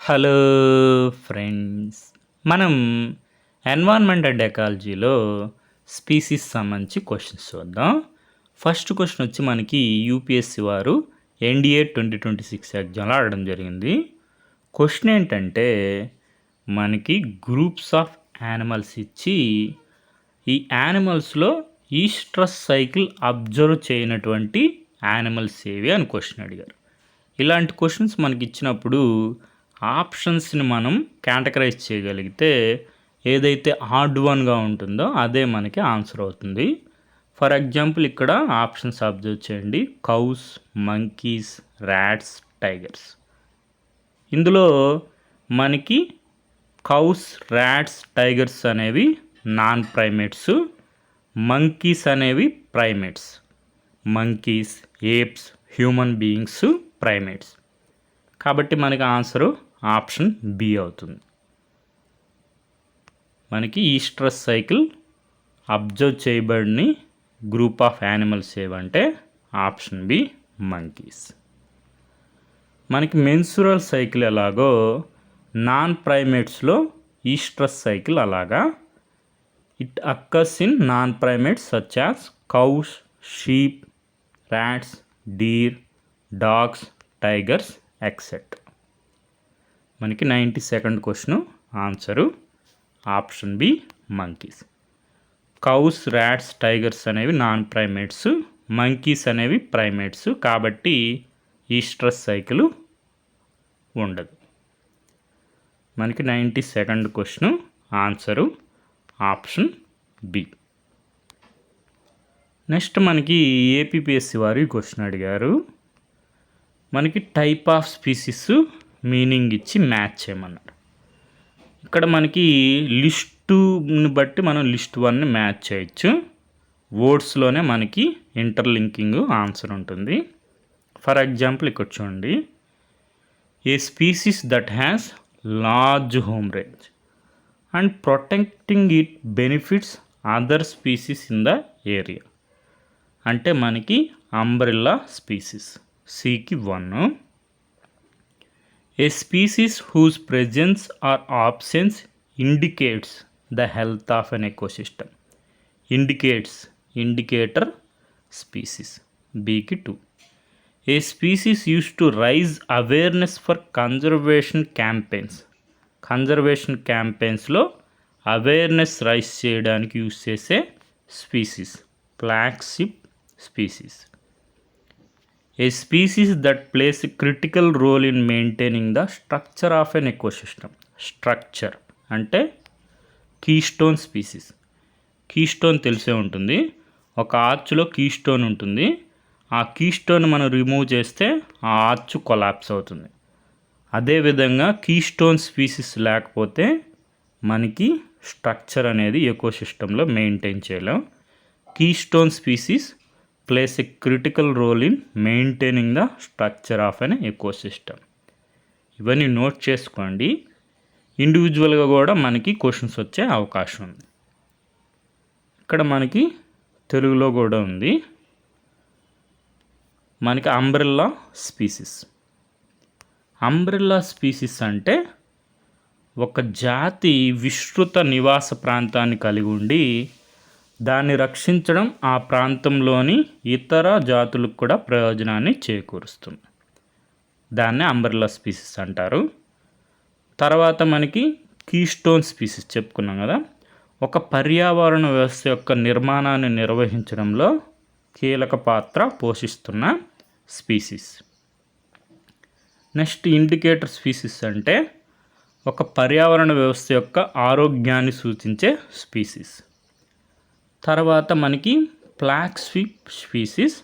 Hello friends, మనం environment and ఎకాలజీలో species సంబంధించి questions చూద్దాం. ఫస్ట్ క్వశ్చన్ వచ్చి మనకి యూపీఎస్సీ వారు ఎన్డీఏ 2026 ఎగ్జామ్లో అడగడం జరిగింది. క్వశ్చన్ ఏంటంటే మనకి గ్రూప్స్ ఆఫ్ యానిమల్స్ ఇచ్చి ఈ యానిమల్స్లో ఈ స్ట్రెస్ సైకిల్ అబ్జర్వ్ చేయనటువంటి యానిమల్స్ ఏవి అని క్వశ్చన్ అడిగారు. ఇలాంటి క్వశ్చన్స్ మనకి ఇచ్చినప్పుడు ఆప్షన్స్ని మనం కేటగరైజ్ చేయగలిగితే ఏదైతే హార్డ్ వన్గా ఉంటుందో అదే మనకి ఆన్సర్ అవుతుంది. ఫర్ ఎగ్జాంపుల్ ఇక్కడ ఆప్షన్స్ అబ్జర్వ్ చేయండి. Cows, monkeys, rats, tigers. ఇందులో మనకి కౌస్, ర్యాట్స్, టైగర్స్ అనేవి నాన్ ప్రైమేట్స్, మంకీస్ అనేవి primates. Monkeys, apes, human beings primates. కాబట్టి మనకి ఆన్సరు ఆప్షన్ బి అవుతుంది. మనకి ఈ స్ట్రెస్ సైకిల్ అబ్జర్వ్ చేయబడిన గ్రూప్ ఆఫ్ యానిమల్స్ ఏవంటే ఆప్షన్ బి మంకీస్. మనకి మెన్సురల్ సైకిల్ ఎలాగో నాన్ ప్రైమేట్స్లో ఈ స్ట్రెస్ సైకిల్ అలాగా it occurs in non primates such as cows, sheep, rats, Deere, dogs, tigers etcetera. మనకి 92nd question answer option B monkeys. Cows, rats, tigers అనేవి non primates, monkeys అనేవి primates. కాబట్టి ఈ stress cycle ఉండదు. మనకి 92nd question answer option B. Next మనకి APPSC వారు question అడిగారు. మనకి టైప్ ఆఫ్ స్పీసీస్ మీనింగ్ ఇచ్చి మ్యాచ్ చేయమన్నారు. ఇక్కడ మనకి లిస్టుని బట్టి మనం లిస్ట్ 1ని మ్యాచ్ చేయొచ్చు. వర్డ్స్లోనే మనకి ఇంటర్లింకింగ్ ఆన్సర్ ఉంటుంది. ఫర్ ఎగ్జాంపుల్ ఇక్కడ చూడండి, a species that has large home range and protecting it benefits other species in the area. అంటే మనకి అంబ్రెల్లా స్పీసీస్ సికి 1. A species whose presence or absence indicates the health of an ecosystem. Indicator species B ki 2. A species used to raise awareness for conservation campaigns. Conservation campaigns లో awareness rise చేయడానికి use చేసే species flagship species. A species that plays a critical role in maintaining the structure of an ecosystem. Structure అంటే keystone species. Keystone తెలిసే ఉంటుంది. ఒక ఆర్చ్లో keystone ఉంటుంది. ఆ keystone మనం రిమూవ్ చేస్తే ఆ ఆర్చ్ కొలాప్స్ అవుతుంది. అదేవిధంగా కీస్టోన్ స్పీసీస్ లేకపోతే మనకి స్ట్రక్చర్ అనేది ఎకోసిస్టంలో మెయింటైన్ చేయలేం. Keystone species plays a critical role in maintaining the structure of an ecosystem. ఇవన్నీ నోట్ చేసుకోండి. ఇండివిజువల్గా కూడా మనకి క్వశ్చన్స్ వచ్చే అవకాశం ఉంది. ఇక్కడ మనకి తెలుగులో కూడా ఉంది. మనకి అంబ్రెల్లా స్పీసీస్. అంబ్రెల్లా స్పీసీస్ అంటే ఒక జాతి విస్తృత నివాస ప్రాంతాన్ని కలిగి ఉండి దాన్ని రక్షించడం ఆ ప్రాంతంలోని ఇతర జాతులకు కూడా ప్రయోజనాన్ని చేకూరుస్తుంది. దాన్నే అంబ్రెల్లా స్పీసీస్ అంటారు. తర్వాత మనకి కీస్టోన్ స్పీసీస్ చెప్పుకున్నాం కదా, ఒక పర్యావరణ వ్యవస్థ యొక్క నిర్మాణాన్ని నిర్వహించడంలో కీలక పాత్ర పోషిస్తున్న స్పీసీస్. నెక్స్ట్ ఇండికేటర్ స్పీసీస్ అంటే ఒక పర్యావరణ వ్యవస్థ యొక్క ఆరోగ్యాన్ని సూచించే స్పీసీస్. తర్వాత మనకి ఫ్లాగ్షిప్ స్పీసీస్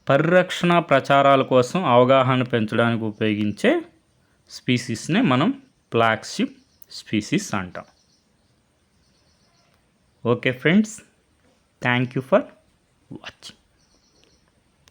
పరిరక్షణ ప్రచారాల కోసం అవగాహన పెంచడానికి ఉపయోగించే స్పీసీస్నే మనం ఫ్లాగ్షిప్ స్పీసీస్ అంటాం. Okay friends, thank you for watching.